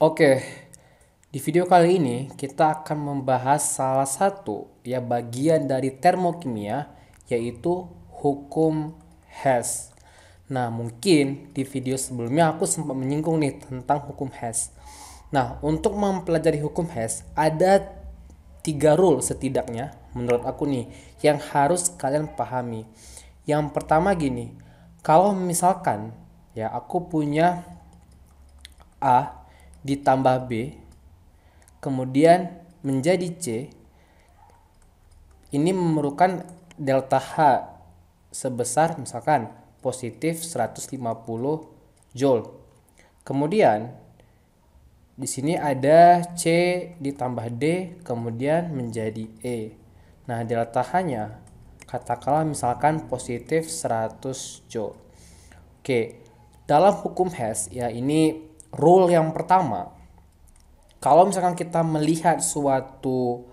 Oke, di video kali ini kita akan membahas salah satu bagian dari termokimia, yaitu hukum Hess. Nah, mungkin di video sebelumnya aku sempat menyinggung nih tentang hukum Hess. Nah, untuk mempelajari hukum Hess ada 3 rule setidaknya menurut aku nih yang harus kalian pahami. Yang pertama gini, kalau misalkan aku punya A ditambah B kemudian menjadi C, ini memerlukan delta H sebesar misalkan positif 150 joule. Kemudian di sini ada C ditambah D kemudian menjadi E. Nah, delta H-nya katakanlah misalkan positif 100 joule. Oke, dalam hukum Hess ini rule yang pertama. Kalau misalkan kita melihat suatu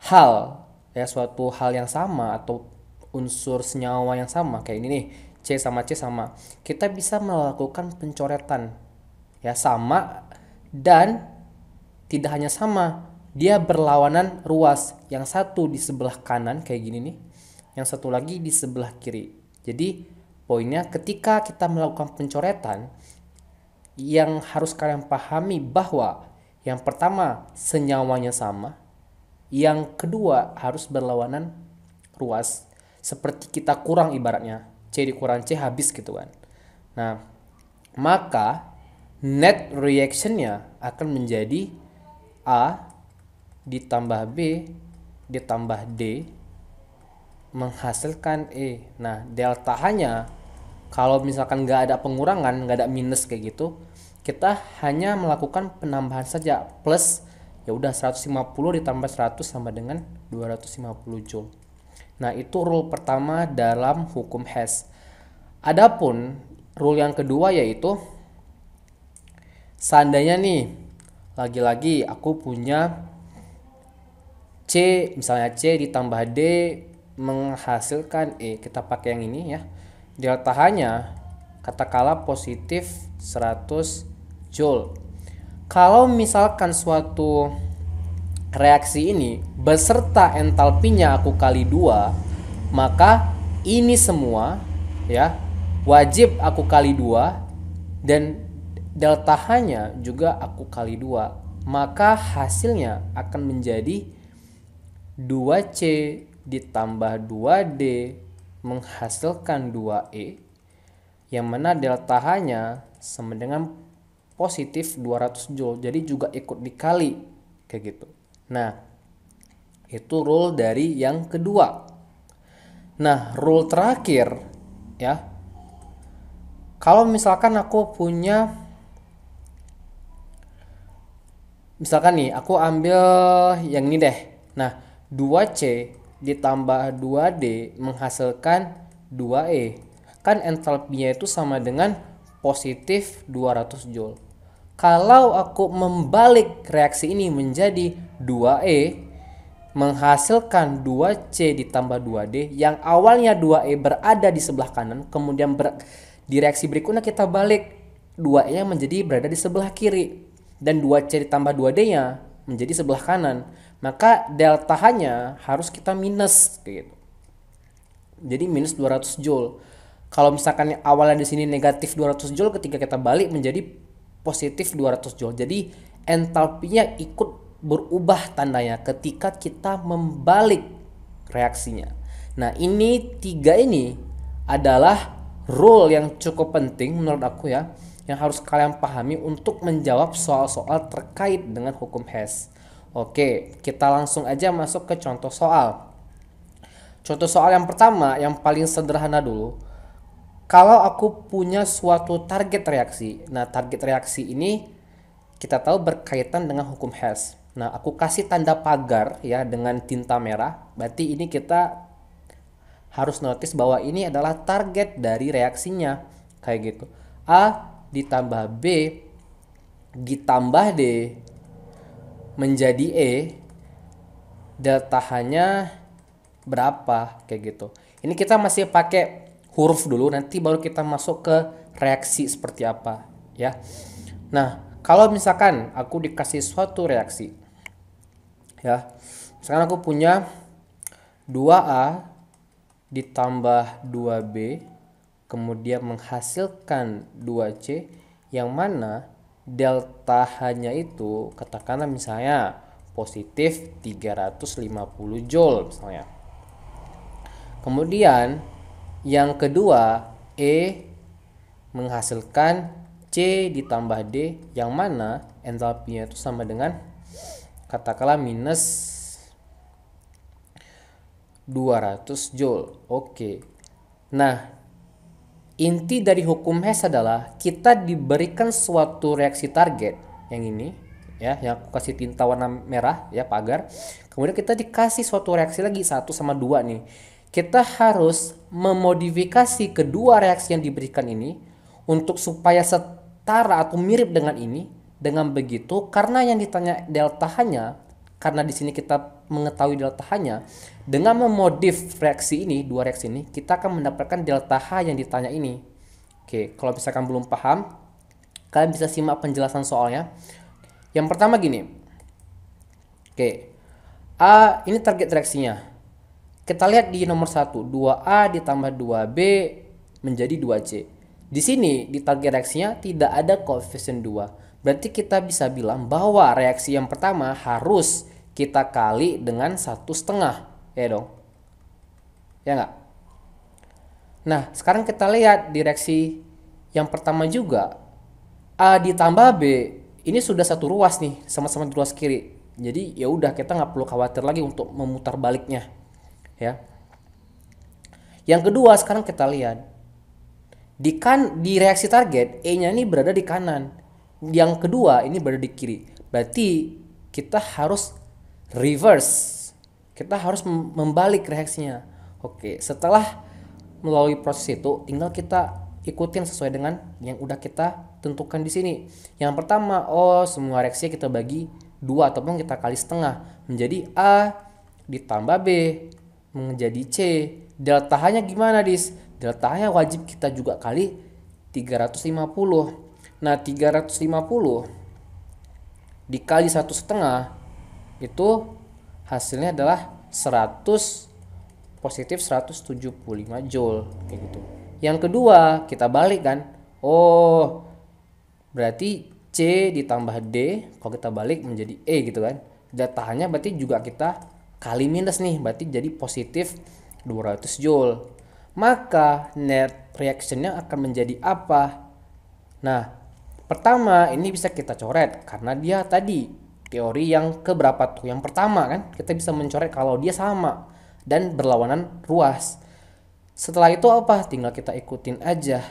hal yang sama atau unsur senyawa yang sama kayak ini nih, C sama C sama, kita bisa melakukan pencoretan sama, dan tidak hanya sama, dia berlawanan ruas. Yang satu di sebelah kanan kayak gini nih, yang satu lagi di sebelah kiri. Jadi poinnya ketika kita melakukan pencoretan, yang harus kalian pahami bahwa yang pertama senyawanya sama, yang kedua harus berlawanan ruas. Seperti kita kurang ibaratnya, C dikurang C habis gitu kan. Nah, maka net reactionnya akan menjadi A ditambah B ditambah D menghasilkan E. Nah, delta H-nya kalau misalkan nggak ada pengurangan, nggak ada minus kayak gitu, kita hanya melakukan penambahan saja, plus ya udah 150 ditambah 100 sama dengan 250 joule. Nah, itu rule pertama dalam hukum Hess. Adapun rule yang kedua yaitu seandainya nih lagi-lagi aku punya C, misalnya C ditambah D menghasilkan E. Kita pakai yang ini ya. Delta H-nya katakanlah positif 100 joule. Kalau misalkan suatu reaksi ini beserta entalpinya aku kali 2, maka ini semua wajib aku kali 2 dan delta H-nya juga aku kali 2. Maka hasilnya akan menjadi 2C ditambah 2D menghasilkan 2E, yang mana delta H-nya sama dengan positif 200 joule, jadi juga ikut dikali kayak gitu. Nah, itu rule dari yang kedua. Nah, rule terakhir kalau misalkan aku punya, misalkan nih aku ambil yang ini deh. Nah, 2C ditambah 2D menghasilkan 2E. Kan entalpinya itu sama dengan positif 200 joule. Kalau aku membalik reaksi ini menjadi 2E menghasilkan 2C ditambah 2D, yang awalnya 2E berada di sebelah kanan, kemudian di reaksi berikutnya kita balik, 2E nya menjadi berada di sebelah kiri dan 2C ditambah 2D-nya menjadi sebelah kanan. Maka delta H-nya harus kita minus kayak gitu. Jadi minus 200 joule. Kalau misalkan awalnya di sini negatif 200 joule, ketika kita balik menjadi positif 200 joule. Jadi entalpinya ikut berubah tandanya ketika kita membalik reaksinya. Nah, ini 3 ini adalah rule yang cukup penting menurut aku yang harus kalian pahami untuk menjawab soal-soal terkait dengan hukum Hess. Oke, kita langsung aja masuk ke contoh soal. Contoh soal yang pertama, yang paling sederhana dulu. Kalau aku punya suatu target reaksi, nah target reaksi ini kita tahu berkaitan dengan hukum Hess. Nah, aku kasih tanda pagar dengan tinta merah, berarti ini kita harus notice bahwa ini adalah target dari reaksinya, kayak gitu. A ditambah B ditambah D menjadi E, delta H-nya berapa kayak gitu. Ini kita masih pakai huruf dulu, nanti baru kita masuk ke reaksi seperti apa ya. Nah, kalau misalkan aku dikasih suatu reaksi, ya, misalkan aku punya 2A ditambah 2B kemudian menghasilkan 2C, yang mana delta H-nya itu katakanlah misalnya positif 350 Joule misalnya. Kemudian yang kedua E menghasilkan C ditambah D, yang mana entalpinya itu sama dengan katakanlah minus 200 Joule. Oke. Nah, inti dari hukum Hess adalah kita diberikan suatu reaksi target yang ini, ya, yang aku kasih tinta warna merah, ya, pagar. Kemudian kita dikasih suatu reaksi lagi 1 sama 2 nih. Kita harus memodifikasi kedua reaksi yang diberikan ini untuk supaya setara atau mirip dengan ini. Dengan begitu, karena yang ditanya delta H-nya, karena di sini kita mengetahui delta H-nya, dengan memodif reaksi ini, dua reaksi ini, kita akan mendapatkan delta H yang ditanya ini. Oke, kalau misalkan belum paham, kalian bisa simak penjelasan soalnya. Yang pertama gini. Oke. A ini target reaksinya. Kita lihat di nomor 1, 2A ditambah 2B menjadi 2C. Di sini di target reaksinya tidak ada koefisien 2. Berarti kita bisa bilang bahwa reaksi yang pertama harus kita kali dengan 1,5, ya dong, ya nggak? Nah, sekarang kita lihat di reaksi yang pertama juga, A ditambah B ini sudah satu ruas nih, sama-sama di ruas kiri. Jadi ya udah, kita nggak perlu khawatir lagi untuk memutar baliknya, ya. Yang kedua, sekarang kita lihat di reaksi target E-nya ini berada di kanan. Yang kedua ini berada di kiri. Berarti kita harus reverse. Kita harus membalik reaksinya. Oke, setelah melalui proses itu tinggal kita ikutin sesuai dengan yang udah kita tentukan di sini. Yang pertama, semua reaksinya kita bagi 2 ataupun kita kali setengah menjadi A ditambah B menjadi C. Delta H-nya gimana, Dis? Delta H-nya wajib kita juga kali 350. Nah, 350 dikali 1,5 itu hasilnya adalah 100 positif 175 Joule kayak gitu. Yang kedua, kita balik kan. Berarti C ditambah D kalau kita balik menjadi E gitu kan. Delta H-nya berarti juga kita kali minus nih, berarti jadi positif 200 Joule. Maka net reaction-nya akan menjadi apa? Nah, pertama ini bisa kita coret karena dia tadi teori yang keberapa tuh? Yang pertama kan, kita bisa mencoret kalau dia sama dan berlawanan ruas. Setelah itu apa? Tinggal kita ikutin aja.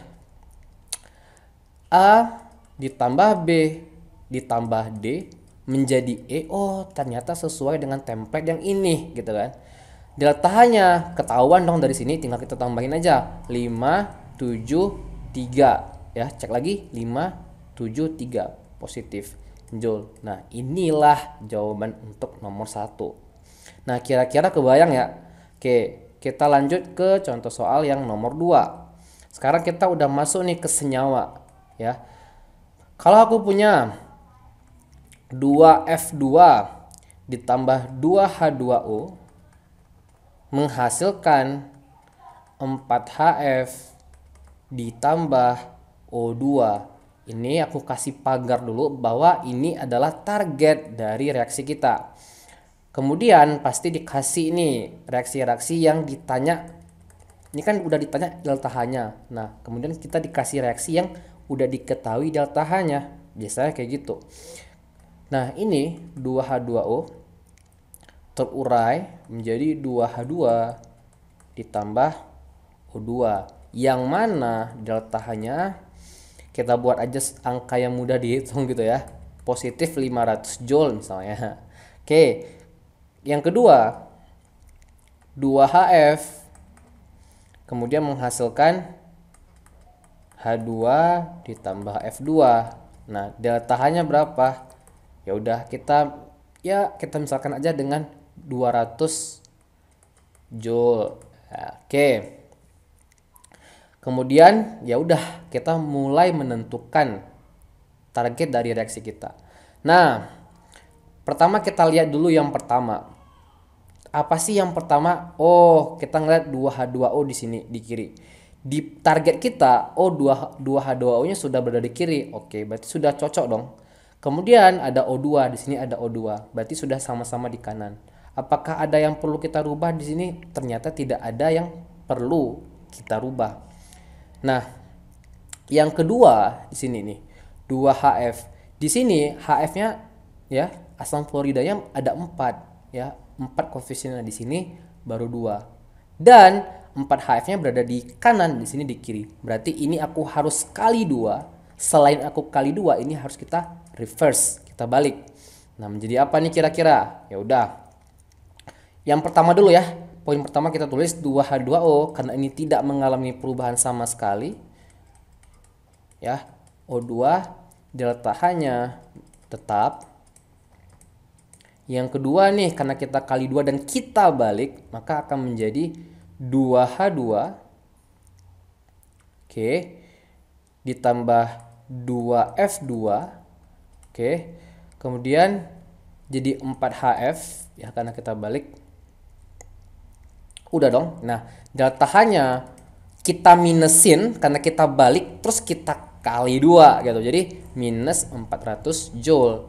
A ditambah B ditambah D menjadi E. Ternyata sesuai dengan template yang ini gitu kan. Delta H-nya ketahuan dong dari sini, tinggal kita tambahin aja 5, 7, 3 ya. Cek lagi 5, 7, 3 positif Joule. Nah, inilah jawaban untuk nomor 1. Nah, kira-kira kebayang ya? Oke, kita lanjut ke contoh soal yang nomor 2. Sekarang kita udah masuk nih ke senyawa ya. Kalau aku punya 2F2 ditambah 2H2O menghasilkan 4HF ditambah O2. Ini aku kasih pagar dulu bahwa ini adalah target dari reaksi kita. Kemudian pasti dikasih ini reaksi-reaksi yang ditanya. Ini kan udah ditanya delta H-nya. Nah, kemudian kita dikasih reaksi yang udah diketahui delta H-nya. Biasanya kayak gitu. Nah, ini 2H2O terurai menjadi 2H2 ditambah O2. Yang mana delta H-nya kita buat aja angka yang mudah dihitung gitu ya. Positif 500 Joule misalnya. Oke. Yang kedua, 2HF kemudian menghasilkan H2 ditambah F2. Nah, delta H-nya berapa? Ya udah, kita misalkan aja dengan 200 Joule. Oke. Kemudian ya udah, kita mulai menentukan target dari reaksi kita. Nah, pertama kita lihat dulu yang pertama. Apa sih yang pertama? Oh, kita ngeliat 2H2O di sini di kiri. Di target kita, oh 2H2O-nya sudah berada di kiri. Oke, berarti sudah cocok dong. Kemudian ada O2, di sini ada O2. Berarti sudah sama-sama di kanan. Apakah ada yang perlu kita rubah di sini? Ternyata tidak ada yang perlu kita rubah. Nah, yang kedua di sini nih, 2HF. Di sini HF-nya ya, asam fluoridanya ada 4 ya. 4 koefisiennya di sini baru 2. Dan 4 HF-nya berada di kanan, di sini di kiri. Berarti ini aku harus kali 2. Selain aku kali 2, ini harus kita reverse, kita balik. Nah, menjadi apa nih kira-kira? Ya udah. Yang pertama dulu ya. Poin pertama kita tulis 2H2O karena ini tidak mengalami perubahan sama sekali. Ya, O2 delta H-nya tetap. Yang kedua nih, karena kita kali 2 dan kita balik, maka akan menjadi 2H2 oke, ditambah 2F2 oke, kemudian jadi 4HF ya karena kita balik. Udah dong. Nah, delta H-nya kita minusin karena kita balik, terus kita kali 2 gitu. Jadi minus 400 joule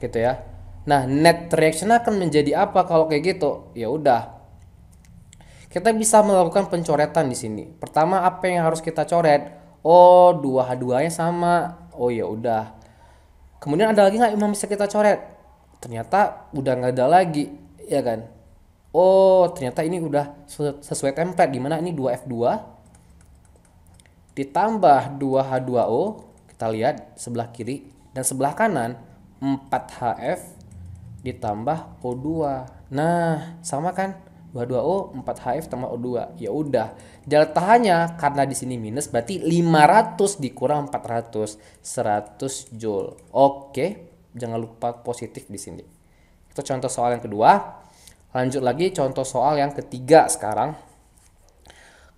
gitu ya. Nah, net reaction akan menjadi apa kalau kayak gitu? Ya udah. Kita bisa melakukan pencoretan di sini. Pertama, apa yang harus kita coret? Oh, 2H2-nya sama. Oh, ya udah. Kemudian ada lagi nggak yang bisa kita coret? Ternyata udah nggak ada lagi, ya kan? Oh, ternyata ini udah sesuai template, dimana ini 2F2 ditambah 2H2O. Kita lihat sebelah kiri dan sebelah kanan 4HF ditambah O2. Nah, sama kan? 2H2O 4HF tambah O2. Ya udah. Delta H-nya karena di sini minus berarti 500 dikurang 400, 100 joule. Oke, jangan lupa positif di sini. Itu contoh soal yang kedua. Lanjut lagi contoh soal yang ketiga sekarang.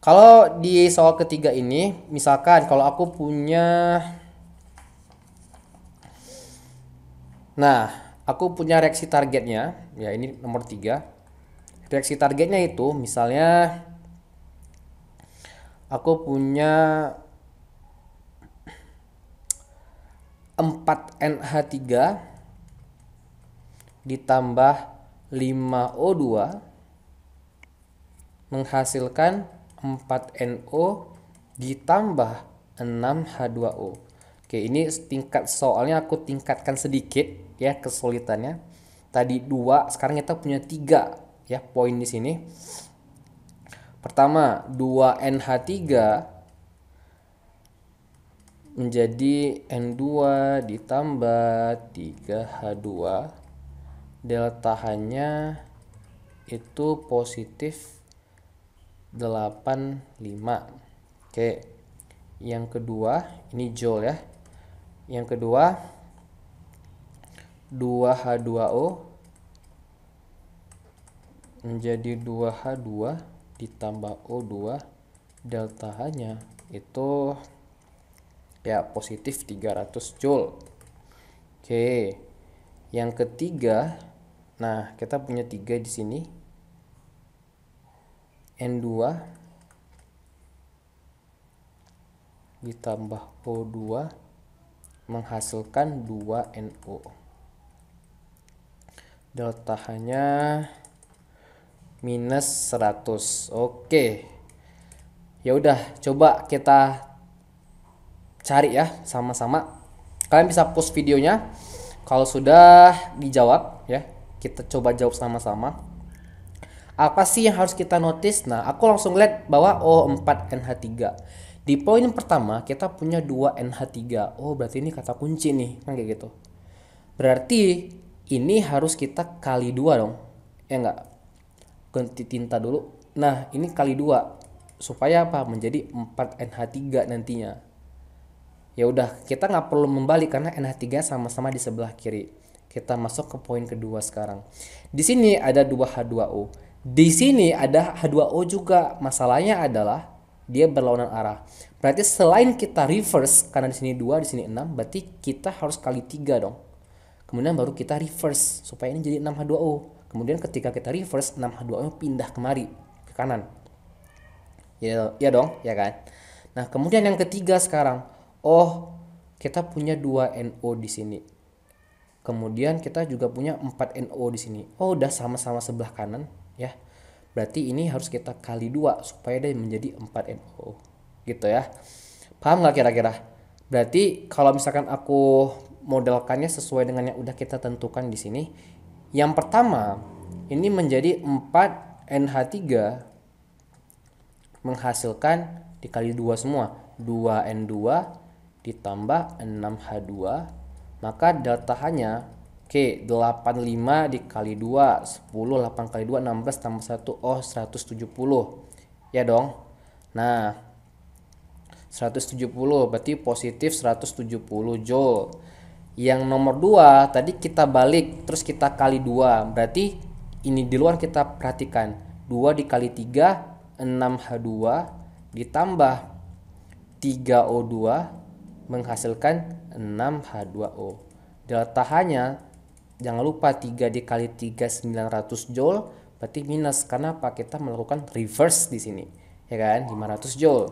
Kalau di soal ketiga ini, misalkan kalau aku punya, nah, aku punya reaksi targetnya, ya ini nomor 3. Reaksi targetnya itu misalnya aku punya 4NH3 ditambah 5O2 menghasilkan 4NO ditambah 6H2O. Oke, ini tingkat soalnya aku tingkatkan sedikit ya kesulitannya. Tadi 2, sekarang kita punya 3 ya poin di sini. Pertama, 2NH3 menjadi N2 ditambah 3H2. Delta H-nya itu positif 85. Oke. Yang kedua, ini joule ya. Yang kedua 2H2O menjadi 2H2 ditambah O2, delta H-nya itu ya positif 300 joule. Oke. Yang ketiga, nah kita punya 3 di sini. N2 ditambah O2 menghasilkan 2NO. Delta H-nya minus 100. Oke. Ya udah, coba kita cari ya sama-sama. Kalian bisa post videonya. Kalau sudah dijawab ya, kita coba jawab sama-sama. Apa sih yang harus kita notice? Nah, aku langsung lihat bahwa O4NH3. Di poin pertama kita punya 2NH3. Oh, berarti ini kata kunci nih, kan kayak gitu. Berarti ini harus kita kali 2 dong. Ya enggak? Ganti tinta dulu. Nah, ini kali 2 supaya apa? Menjadi 4NH3 nantinya. Ya udah, kita nggak perlu membalik karena NH3 sama-sama di sebelah kiri. Kita masuk ke poin kedua sekarang. Di sini ada 2H2O. Di sini ada H2O juga. Masalahnya adalah dia berlawanan arah. Berarti selain kita reverse, karena di sini 2, di sini 6, berarti kita harus kali 3 dong. Kemudian baru kita reverse supaya ini jadi 6H2O. Kemudian ketika kita reverse, 6H2O pindah kemari ke kanan. Ya, ya dong, ya kan? Nah, kemudian yang ketiga sekarang, oh, kita punya 2 NO di sini. Kemudian kita juga punya 4 NO di sini. Oh, udah sama-sama sebelah kanan, ya. Berarti ini harus kita kali 2 supaya dia menjadi 4 NO. Gitu ya. Paham nggak kira-kira? Berarti kalau misalkan aku modelkannya sesuai dengan yang udah kita tentukan di sini, yang pertama ini menjadi 4 NH3 menghasilkan dikali 2 semua, 2N2 ditambah 6H2, maka delta H-nya oke, 85 dikali 2 10, 8 kali 2 16 tambah 1, oh 170 ya dong. Nah, 170 berarti positif 170 Joule. Yang nomor 2 tadi kita balik terus kita kali 2, berarti ini di luar kita perhatikan 2 dikali 3 6H2 ditambah 3O2 menghasilkan 6H2O. Delta H-nya jangan lupa 3 dikali 3 900 Joule, berarti minus karena apa? Kita melakukan reverse di sini. Ya kan? 500 Joule.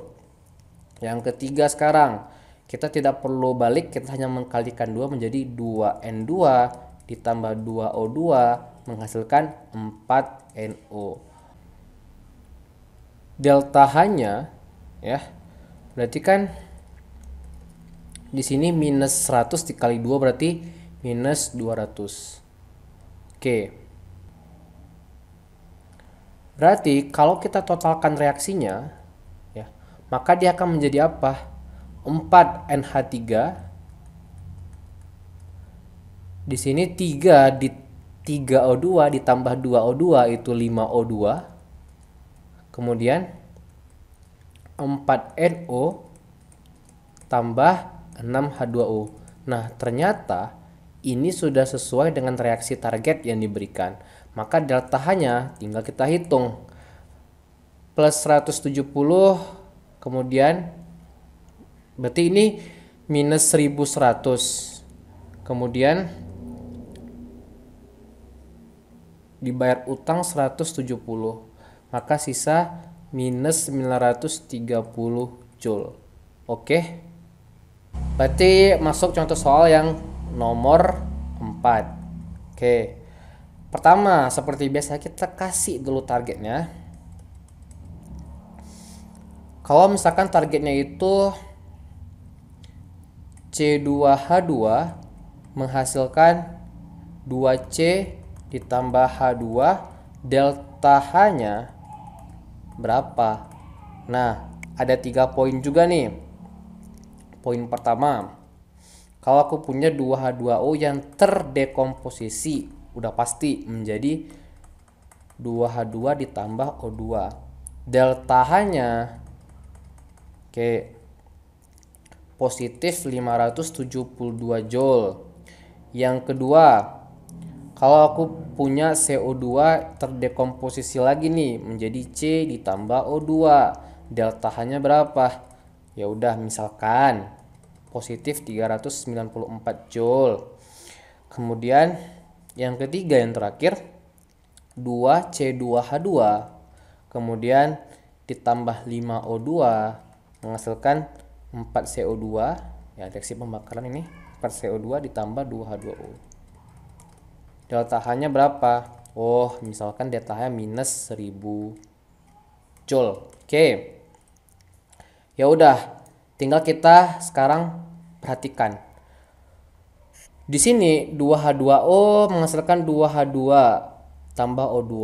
Yang ketiga sekarang, kita tidak perlu balik, kita hanya mengkalikan 2 menjadi 2N2 ditambah 2O2 menghasilkan 4NO. Delta H-nya ya. Berarti kan di sini minus 100 dikali 2 berarti minus 200. Oke. Berarti kalau kita totalkan reaksinya ya, maka dia akan menjadi apa? 4NH3. Di sini 3 di 3O2 ditambah 2O2 itu 5O2. Kemudian 4NO tambah 6H2O. Nah, ternyata ini sudah sesuai dengan reaksi target yang diberikan. Maka delta H-nya tinggal kita hitung. Plus 170, kemudian berarti ini minus 1100. Kemudian dibayar utang 170. Maka sisa minus 930 Joule. Oke. Berarti masuk contoh soal yang nomor 4. Oke. Pertama, seperti biasa kita kasih dulu targetnya. Kalau misalkan targetnya itu C2H2 menghasilkan 2C ditambah H2, delta H-nya berapa? Nah, ada 3 poin juga nih. Poin pertama, kalau aku punya 2H2O yang terdekomposisi, udah pasti menjadi 2H2 ditambah O2. Delta H-nya oke, positif 572 Joule. Yang kedua, kalau aku punya CO2 terdekomposisi lagi nih menjadi C ditambah O2, delta H-nya berapa? Ya udah misalkan positif 394 Joule. Kemudian yang ketiga yang terakhir 2C2H2 kemudian ditambah 5O2 menghasilkan 4CO2 ya, reaksi pembakaran ini 4CO2 ditambah 2H2O. Delta H-nya berapa? Oh, misalkan delta H-nya minus 1000 Joule. Oke. Ya udah, tinggal kita sekarang perhatikan. Di sini 2H2O menghasilkan 2H2 tambah O2.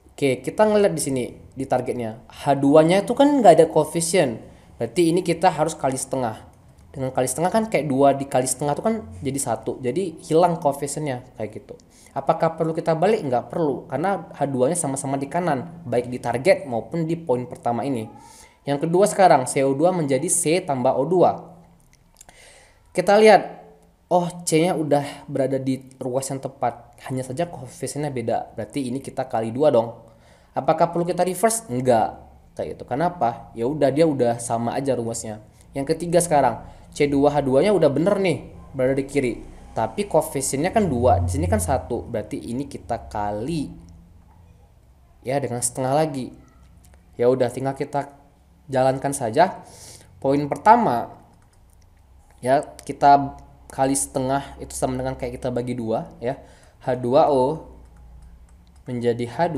Oke, kita ngeliat di sini di targetnya. H2-nya itu kan nggak ada koefisien. Berarti ini kita harus kali setengah. Dengan kali setengah kan kayak 2 dikali setengah itu kan jadi 1. Jadi hilang koefisiennya kayak gitu. Apakah perlu kita balik? Nggak perlu. Karena H2-nya sama-sama di kanan. Baik di target maupun di poin pertama ini. Yang kedua sekarang CO2 menjadi C tambah O2. Kita lihat. Oh, C-nya udah berada di ruas yang tepat. Hanya saja koefisiennya beda. Berarti ini kita kali 2 dong. Apakah perlu kita reverse? Enggak. kayak gitu. Kenapa? Ya udah, dia udah sama aja rumusnya. Yang ketiga sekarang, C2H2-nya udah bener nih, berada di kiri. Tapi koefisiennya kan 2, di sini kan 1. Berarti ini kita kali ya dengan setengah lagi. Ya udah, tinggal kita jalankan saja. Poin pertama ya, kita kali setengah itu sama dengan kayak kita bagi 2 ya. H2O menjadi H2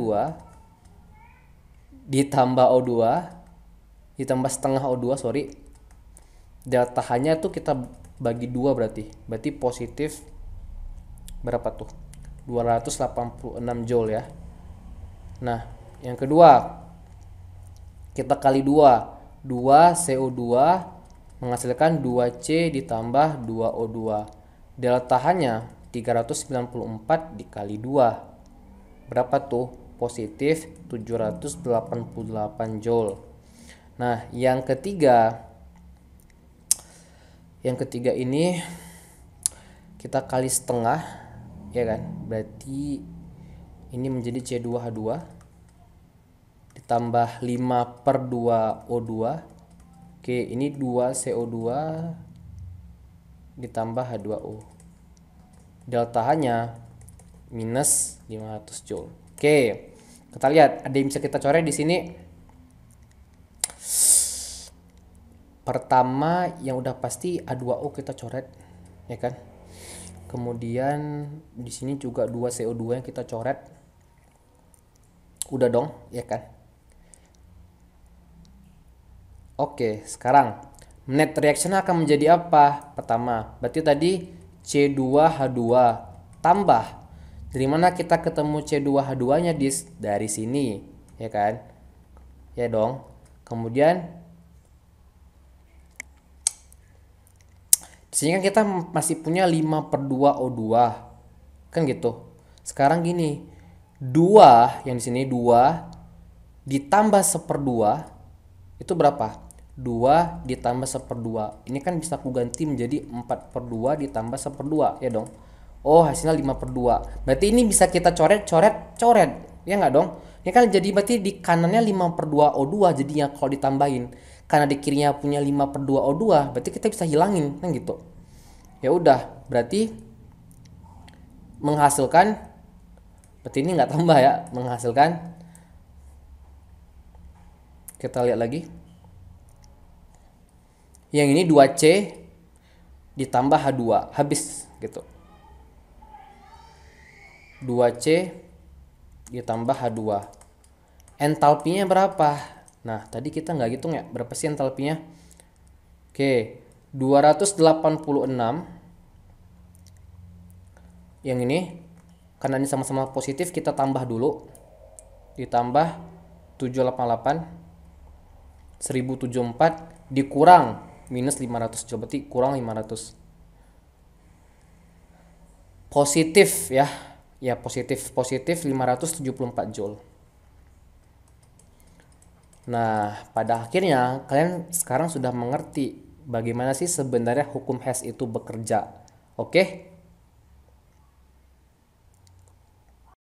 ditambah O2 ditambah setengah O2, sorry. Delta H-nya tuh kita bagi 2, berarti positif berapa tuh? 286 joule ya. Nah, yang kedua kita kali 2 CO2 menghasilkan 2C ditambah 2O2. Delta H-nya 394 dikali 2. Berapa tuh? Positif 788 joule. Nah, yang ketiga ini kita kali setengah ya kan? Berarti ini menjadi C2H2 ditambah 5/2O2. Oke, ini 2 CO2 ditambah H2O. Delta H-nya minus 500 joule. Oke, kita lihat ada yang bisa kita coret di sini. Pertama yang udah pasti H2O kita coret, ya kan? Kemudian di sini juga 2 CO2 yang kita coret. Udah dong, ya kan? Oke, sekarang net reaction akan menjadi apa? Pertama, berarti tadi C2H2 tambah. Dari mana kita ketemu C2H2-nya dari sini, ya kan? Ya dong. Kemudian di sini kan kita masih punya 5/2O2. Kan gitu. Sekarang gini, 2 yang di sini 2 ditambah 1/2 itu berapa? 2 ditambah 1/2. Ini kan bisa aku ganti menjadi 4/2 ditambah 1/2, ya dong. Oh, hasilnya 5/2. Berarti ini bisa kita coret. Ya nggak dong? Ini kan jadi berarti di kanannya 5/2O2 jadinya kalau ditambahin. Karena di kirinya punya 5/2O2, berarti kita bisa hilangin kan gitu. Ya udah, berarti menghasilkan, berarti ini nggak tambah ya, menghasilkan. Kita lihat lagi. Yang ini 2C ditambah H2, habis gitu. 2C ditambah H2. Entalpinya berapa? Nah, tadi kita nggak hitung ya, berapa sih entalpinya? Oke, 286. Yang ini, karena ini sama-sama positif, kita tambah dulu. Ditambah 788, 1074, dikurang minus 500, coba berarti kurang 500. Positif ya. Ya, positif 574 joule. Nah, pada akhirnya kalian sekarang sudah mengerti bagaimana sih sebenarnya hukum Hess itu bekerja. Oke?